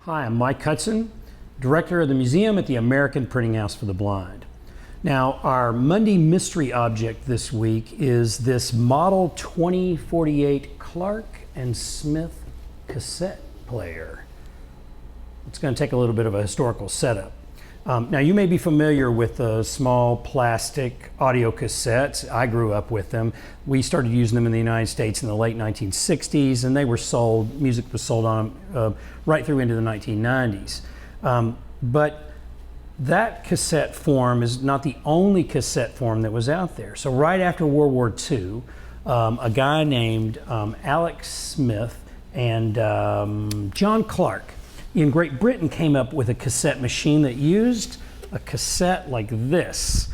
Hi, I'm Mike Hudson, Director of the Museum at the American Printing House for the Blind. Now, our Monday mystery object this week is this Model 2048 Clark and Smith cassette player. It's going to take a little bit of a historical setup. Now, you may be familiar with the small plastic audio cassettes. I grew up with them. We started using them in the United States in the late 1960s, and they were sold, music was sold on them right through into the 1990s. But that cassette form is not the only cassette form that was out there. So right after World War II, a guy named Alex Smith and John Clark in Great Britain came up with a cassette machine that used a cassette like this.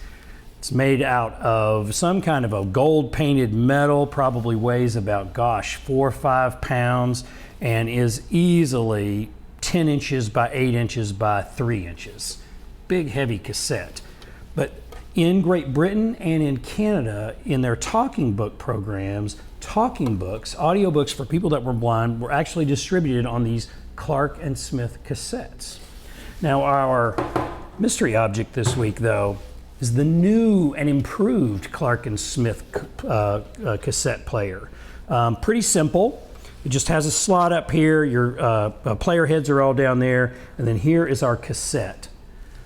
It's made out of some kind of a gold painted metal, probably weighs about, 4 or 5 pounds, and is easily 10 inches by 8 inches by 3 inches. Big, heavy cassette. But in Great Britain and in Canada, in their talking book programs, talking books, audiobooks for people that were blind were actually distributed on these Clark and Smith cassettes. Now, our mystery object this week, though, is the new and improved Clark and Smith cassette player. Pretty simple. It just has a slot up here. Your player heads are all down there, and then here is our cassette.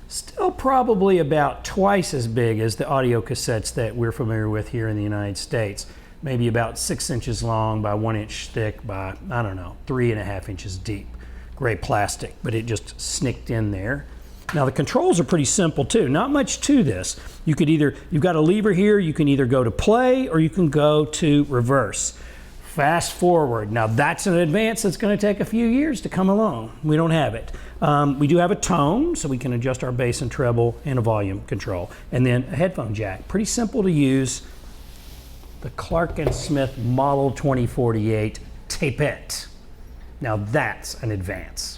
Still probably about twice as big as the audio cassettes that we're familiar with here in the United States. Maybe about 6 inches long by 1 inch thick by, 3.5 inches deep. Gray plastic, but it just snicked in there. Now the controls are pretty simple too. Not much to this. You've got a lever here. You can either go to play or you can go to reverse. Fast forward. Now that's an advance that's going to take a few years to come along. We don't have it. We do have a tone, so we can adjust our bass and treble, and a volume control. And then a headphone jack. Pretty simple to use. The Clark and Smith Model 2048 Tapette. Now that's an advance.